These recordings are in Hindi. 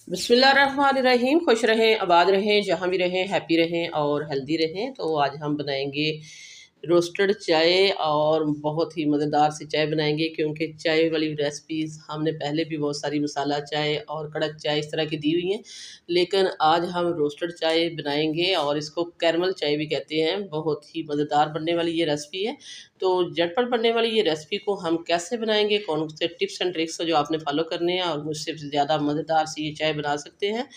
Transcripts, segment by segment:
बिस्मिल्लाहिर्रहमानिर्रहीम। खुश रहें, आबाद रहें, जहाँ भी रहें, हैप्पी रहें और हेल्दी रहें। तो आज हम बनाएंगे रोस्टेड चाय और बहुत ही मज़ेदार सी चाय बनाएंगे, क्योंकि चाय वाली रेसिपीज़ हमने पहले भी बहुत सारी मसाला चाय और कड़क चाय इस तरह की दी हुई हैं, लेकिन आज हम रोस्टेड चाय बनाएंगे और इसको कैरमल चाय भी कहते हैं। बहुत ही मज़ेदार बनने वाली ये रेसिपी है। तो झटपट बनने वाली ये रेसिपी को हम कैसे बनाएंगे, कौन से टिप्स एंड ट्रिक्स जो आपने फॉलो करने हैं और मुझसे ज़्यादा मज़ेदार सी ये चाय बना सकते हैं।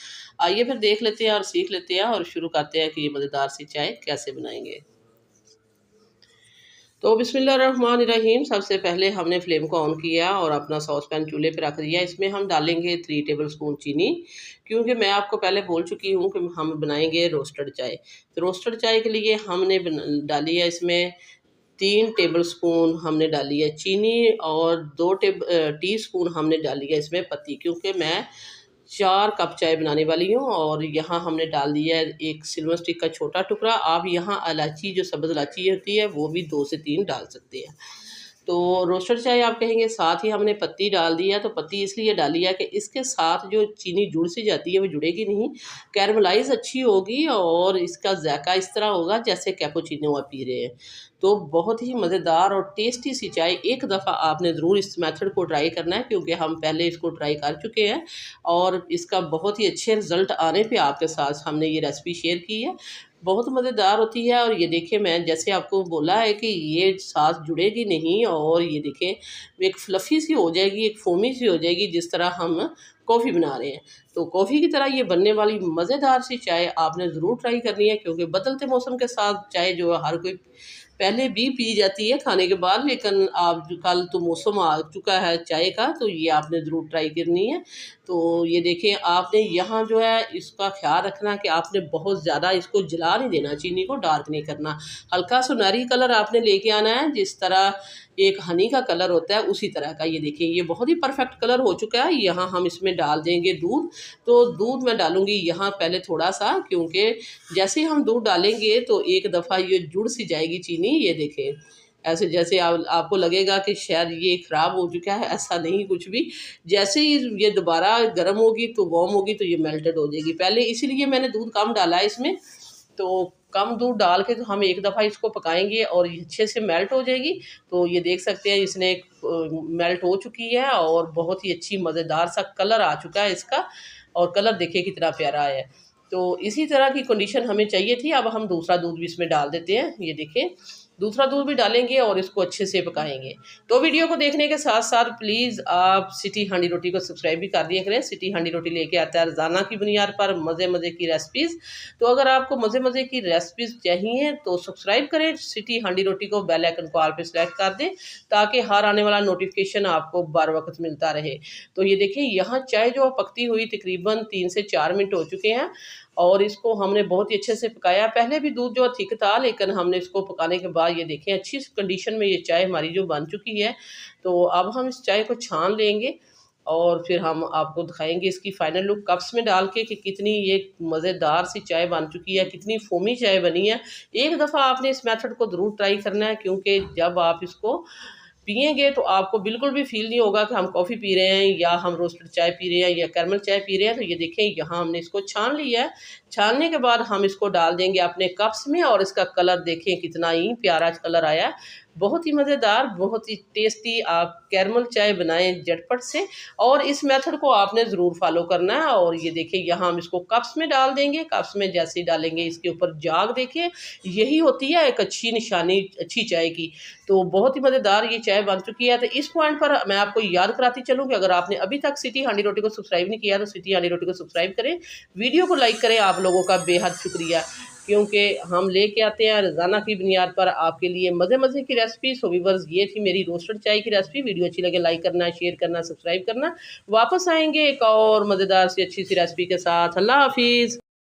आइए फिर देख लेते हैं और सीख लेते हैं और शुरू करते हैं कि ये मज़ेदार सी चाय कैसे बनाएंगे। तो बिस्मिल्लाहिर्रहमानिर्रहीम। सबसे पहले हमने फ्लेम को ऑन किया और अपना सॉस पैन चूल्हे पे रख दिया। इसमें हम डालेंगे 3 टेबल स्पून चीनी, क्योंकि मैं आपको पहले बोल चुकी हूँ कि हम बनाएंगे रोस्टेड चाय। तो रोस्टेड चाय के लिए हमने डाली है इसमें 3 टेबल स्पून हमने डाली है चीनी और 2 टी स्पून हमने डाली है इसमें पत्ती, क्योंकि मैं 4 कप चाय बनाने वाली हूँ। और यहाँ हमने डाल दिया है एक सिल्वर स्टिक का छोटा टुकड़ा। आप यहाँ इलायची जो सब्ज़ इलायची होती है वो भी 2 से 3 डाल सकते हैं। तो रोस्टेड चाय आप कहेंगे साथ ही हमने पत्ती डाल दी है, तो पत्ती इसलिए डाली है कि इसके साथ जो चीनी जुड़ सी जाती है वो जुड़ेगी नहीं, कैरमलाइज अच्छी होगी और इसका जायका इस तरह होगा जैसे कैपुचिनो आप पी रहे हैं। तो बहुत ही मज़ेदार और टेस्टी सी चाय, एक दफ़ा आपने ज़रूर इस मेथड को ट्राई करना है, क्योंकि हम पहले इसको ट्राई कर चुके हैं और इसका बहुत ही अच्छे रिज़ल्ट आने पे आपके साथ हमने ये रेसिपी शेयर की है। बहुत मज़ेदार होती है। और ये देखें, मैं जैसे आपको बोला है कि ये साथ जुड़ेगी नहीं, और ये देखें एक फ्लफ़ी सी हो जाएगी, एक फ़ोमी सी हो जाएगी, जिस तरह हम कॉफ़ी बना रहे हैं। तो कॉफ़ी की तरह ये बनने वाली मज़ेदार सी चाय आपने ज़रूर ट्राई करनी है, क्योंकि बदलते मौसम के साथ चाय जो है हर कोई पहले भी पी जाती है खाने के बाद, लेकिन अब कल तो मौसम आ चुका है चाय का, तो ये आपने ज़रूर ट्राई करनी है। तो ये देखें, आपने यहाँ जो है इसका ख्याल रखना कि आपने बहुत ज़्यादा इसको जला नहीं देना, चीनी को डार्क नहीं करना। हल्का सुनहरी कलर आपने लेके आना है, जिस तरह एक हनी का कलर होता है उसी तरह का। ये देखिए, ये बहुत ही परफेक्ट कलर हो चुका है। यहाँ हम इसमें डाल देंगे दूध। तो दूध मैं डालूंगी यहाँ पहले थोड़ा सा, क्योंकि जैसे हम दूध डालेंगे तो एक दफ़ा ये जुड़ सी जाएगी चीनी। ये देखें, ऐसे जैसे आपको लगेगा कि शायद ये ख़राब हो चुका है, ऐसा नहीं कुछ भी। जैसे ही ये दोबारा गर्म होगी तो वार्म होगी तो ये मेल्टेड हो जाएगी। पहले इसीलिए मैंने दूध कम डाला है इसमें। तो कम दूध डाल के तो हम एक दफ़ा इसको पकाएंगे और ये अच्छे से मेल्ट हो जाएगी। तो ये देख सकते हैं इसने मेल्ट हो चुकी है और बहुत ही अच्छी मज़ेदार सा कलर आ चुका है इसका। और कलर देखिए कितना प्यारा है। तो इसी तरह की कंडीशन हमें चाहिए थी। अब हम दूसरा दूध भी इसमें डाल देते हैं। ये देखें, दूसरा दूध भी डालेंगे और इसको अच्छे से पकाएंगे। तो वीडियो को देखने के साथ साथ प्लीज़ आप सिटी हांडी रोटी को सब्सक्राइब भी कर दिया करें। सिटी हांडी रोटी लेके आता है रोज़ाना की बुनियाद पर मज़े मज़े की रेसिपीज़। तो अगर आपको मज़े मज़े की रेसिपीज़ चाहिए तो सब्सक्राइब करें सिटी हांडी रोटी को, बेल आइकन को ऑल पे सेलेक्ट कर दें, ताकि हर आने वाला नोटिफिकेशन आपको बर वक्त मिलता रहे। तो ये देखिए, यहाँ चाय जो पकती हुई तकरीबन 3 से 4 मिनट हो चुके हैं और इसको हमने बहुत ही अच्छे से पकाया। पहले भी दूध जो थिक था, लेकिन हमने इसको पकाने के बाद ये देखें अच्छी कंडीशन में ये चाय हमारी जो बन चुकी है। तो अब हम इस चाय को छान लेंगे और फिर हम आपको दिखाएंगे इसकी फाइनल लुक कप्स में डाल के कि कितनी ये मज़ेदार सी चाय बन चुकी है, कितनी फोमी चाय बनी है। एक दफ़ा आपने इस मेथड को ज़रूर ट्राई करना है, क्योंकि जब आप इसको पिएंगे तो आपको बिल्कुल भी फील नहीं होगा कि हम कॉफ़ी पी रहे हैं या हम रोस्टेड चाय पी रहे हैं या कैरमल चाय पी रहे हैं। तो ये देखें, यहाँ हमने इसको छान लिया है। छानने के बाद हम इसको डाल देंगे अपने कप्स में और इसका कलर देखें कितना ही प्यारा कलर आया। बहुत ही मज़ेदार, बहुत ही टेस्टी आप कैरमल चाय बनाएं झटपट से, और इस मेथड को आपने ज़रूर फॉलो करना है। और ये देखिए, यहाँ हम इसको कप्स में डाल देंगे। कप्स में जैसे ही डालेंगे इसके ऊपर जाग देखिए, यही होती है एक अच्छी निशानी अच्छी चाय की। तो बहुत ही मज़ेदार ये चाय बन चुकी है। तो इस पॉइंट पर मैं आपको याद कराती चलूँ कि अगर आपने अभी तक सिटी हांडी रोटी को सब्सक्राइब नहीं किया तो सिटी हांडी रोटी को सब्सक्राइब करें, वीडियो को लाइक करें। आप लोगों का बेहद शुक्रिया, क्योंकि हम लेके आते हैं रोज़ाना की बुनियाद पर आपके लिए मज़े मज़े की रेसिपी। सो व्यूअर्स, ये थी मेरी रोस्टेड चाय की रेसिपी। वीडियो अच्छी लगे लाइक करना, शेयर करना, सब्सक्राइब करना। वापस आएंगे एक और मज़ेदार सी अच्छी सी रेसिपी के साथ। अल्लाह हाफिज़।